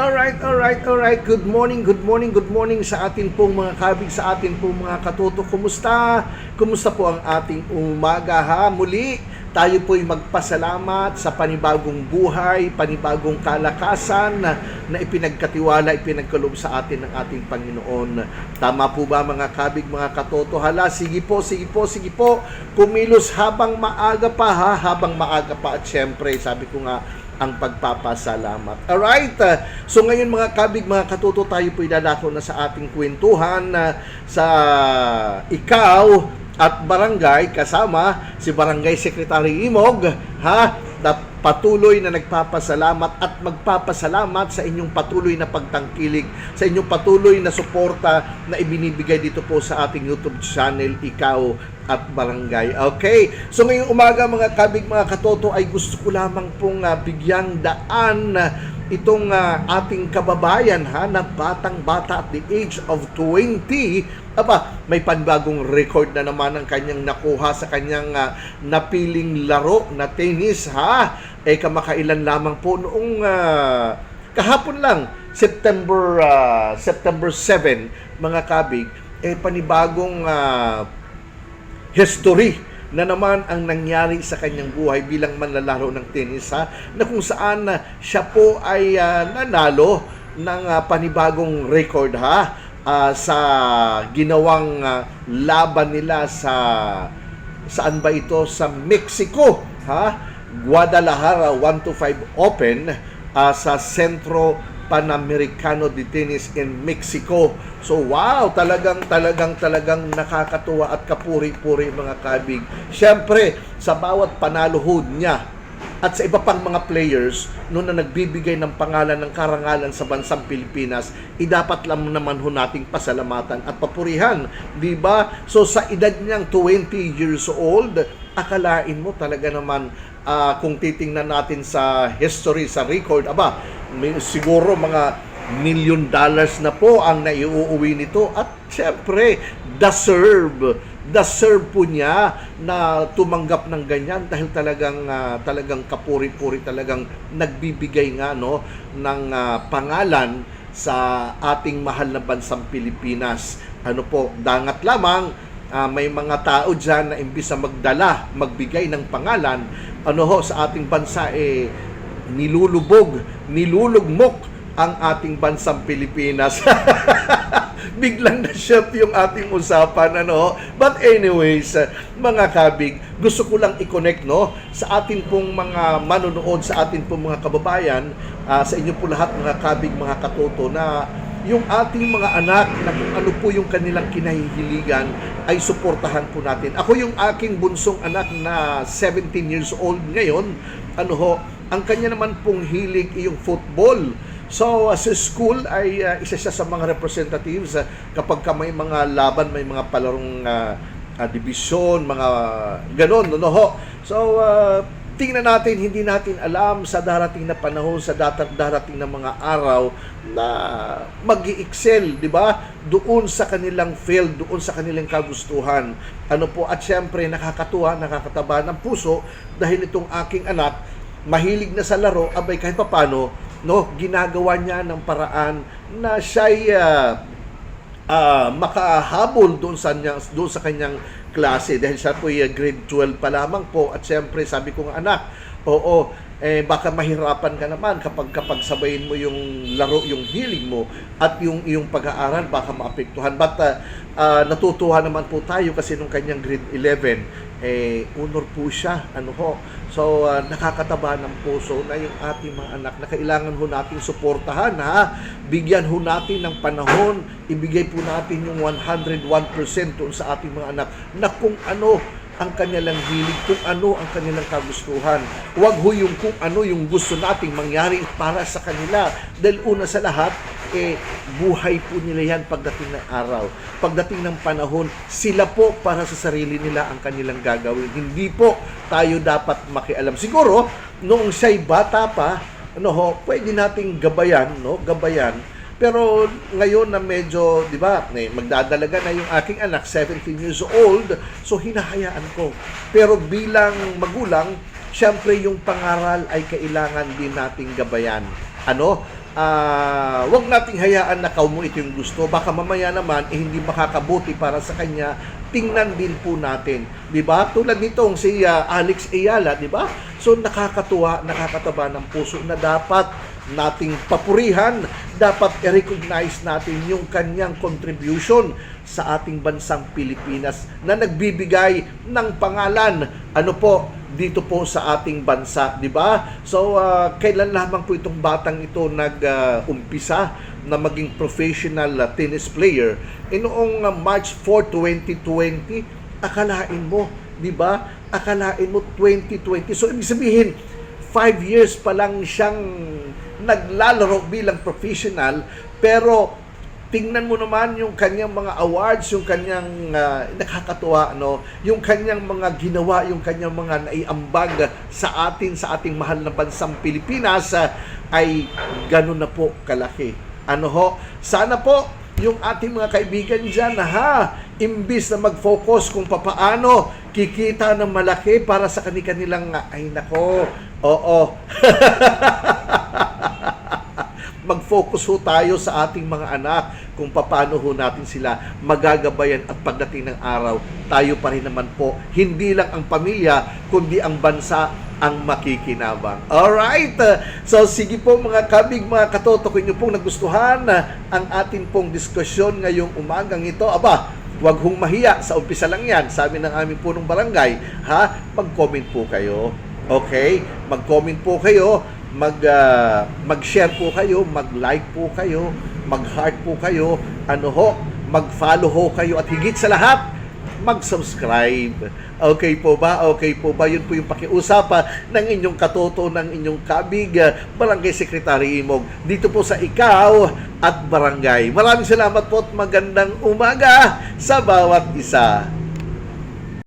Alright. Good morning sa atin pong mga kabig, sa atin pong mga katoto. Kumusta? Kumusta po ang ating umaga ha? Muli, tayo po'y magpasalamat sa panibagong buhay, panibagong kalakasan na ipinagkatiwala, ipinagkaloob sa atin ng ating Panginoon. Tama po ba mga kabig, mga katoto? Hala, sige po. Kumilos habang maaga pa ha, at syempre, sabi ko nga, ang pagpapasalamat. Alright, so ngayon mga kabig, mga katuto, tayo po idadako na sa ating kwentuhan sa ikaw at barangay, kasama si Barangay Secretary Imog, ha, na patuloy na nagpapasalamat at magpapasalamat sa inyong patuloy na pagtangkilik, sa inyong patuloy na suporta na ibinibigay dito po sa ating YouTube channel, Ikaw at Barangay. Okay, so ngayong umaga mga kabig, mga katoto, ay gusto ko lamang pong bigyang daan itong ating kababayan ha, na batang-bata at the age of 20. May panbagong record na naman ang kanyang nakuha sa kanyang napiling laro na tennis ha. Kamakailan lamang po noong kahapon lang, September 7 mga kabig, panibagong history na naman ang nangyari sa kanyang buhay bilang manlalaro ng tennis ha, na kung saan siya po ay nanalo ng panibagong record ha, sa ginawang laban nila sa saan ba ito, sa Mexico ha, Guadalajara 125 Open sa Centro Panamericano de Tennis in Mexico. So wow, talagang nakakatuwa at kapuri-puri mga kabig. Siyempre, sa bawat panaluhod niya at sa iba pang mga players noon na nagbibigay ng pangalan ng karangalan sa bansang Pilipinas, dapat lang naman ho nating pasalamatan at papurihan, di ba? So sa edad niyang 20 years old, akalain mo talaga naman, kung titingnan natin sa history, sa record, may siguro mga $1 million na po ang naiuuwi nito. At syempre, deserve po niya na tumanggap ng ganyan dahil talagang kapuri-puri, talagang nagbibigay nga no ng pangalan sa ating mahal na bansang Pilipinas. Ano po, dangat lamang, may mga tao dyan na imbis na magbigay ng pangalan, sa ating bansa, nilulugmok ang ating bansang Pilipinas. Biglang na-shift yung ating usapan, But anyways, mga kabig, gusto ko lang i-connect, sa atin pong mga manonood, sa atin pong mga kababayan, sa inyo po lahat, mga kabig, mga katoto, na yung ating mga anak, na kung ano po yung kanilang kinahihiligan, ay suportahan po natin. Ako yung aking bunsong anak na 17 years old ngayon, ang kanya naman pong hilig yung football. So, sa school ay isa siya sa mga representatives kapag may mga laban, may mga palarong division, mga ganon, So, tingnan natin, hindi natin alam sa darating na panahon, sa darating na mga araw na mag-i-excel, di ba? Doon sa kanilang field, doon sa kanilang kagustuhan. At syempre, nakakatuwa, nakakataba ng puso dahil itong aking anak, mahilig na sa laro, kahit papano, ginagawa niya ng paraan na siya'y makahabol doon sa kanyang klase dahil siya po grade 12 pa lamang po. At siyempre, sabi ko nga, anak, baka mahirapan ka naman kapag sabayin mo yung laro, yung hilig mo at yung iyong pag-aaral, baka maapektuhan. But natutuwa naman po tayo kasi nung kanyang grade 11, honor po siya, So, nakakataba ng puso na yung ating mga anak na kailangan ho natin suportahan, bigyan ho natin ng panahon, ibigay po natin yung 101% doon sa ating mga anak na kung ano ang kanilang hilig, kung ano ang kanilang kagustuhan. Huwag ho yung kung ano yung gusto nating mangyari para sa kanila. Dahil una sa lahat, buhay po nila yan pagdating ng araw. Pagdating ng panahon, sila po para sa sarili nila ang kanilang gagawin. Hindi po tayo dapat makialam. Siguro, noong siya'y bata pa, pwede nating gabayan. Pero ngayon na medyo, di ba, magdadalaga na yung aking anak, 17 years old, so hinahayaan ko. Pero bilang magulang, syempre yung pangaral ay kailangan din nating gabayan. wag nating hayaan na kaumo ito yung gusto. Baka mamaya naman hindi makakabuti para sa kanya. Tingnan din po natin, 'di ba? Tulad nitong si Alex Ayala, 'di ba? So nakakatuwa, nakakataba ng puso na dapat nating papurihan, dapat i-recognize natin yung kanyang contribution sa ating bansang Pilipinas na nagbibigay ng pangalan dito po sa ating bansa, di ba? So kailan lamang po itong batang ito nag-umpisa na maging professional tennis player? Noong March 4, 2020, akalain mo, di ba? Akalain mo 2020. So ibig sabihin 5 years pa lang siyang naglalaro bilang professional, pero tingnan mo naman yung kanyang mga awards, yung kanyang nakakatuwa, yung kanyang mga ginawa, yung kanyang mga naiambag sa ating mahal na bansang Pilipinas, ay ganun na po kalaki. Sana po yung ating mga kaibigan dyan, imbis na mag-focus kung papaano kikita ng malaki para sa kanilang, ay nako, oo. Mag-focus ho tayo sa ating mga anak kung paano ho natin sila magagabayan, at pagdating ng araw, tayo pa rin naman po, hindi lang ang pamilya, kundi ang bansa ang makikinabang. Alright! So sige po mga kabig, mga katoto, kung inyo pong nagustuhan ang atin pong diskusyon ngayong umagang ito, wag hong mahiya, sa umpisa lang yan, sabi ng aming punong barangay, mag-comment po kayo. Okay? Mag-comment po kayo, mag-share po kayo, mag-like po kayo, mag-heart po kayo, mag-follow ho kayo, at higit sa lahat, mag-subscribe. Okay po ba? Okay po ba? Yun po yung pakiusap ng inyong katoto, ng inyong kabig, Barangay Secretary Imog, dito po sa Ikaw at Barangay. Maraming salamat po at magandang umaga sa bawat isa.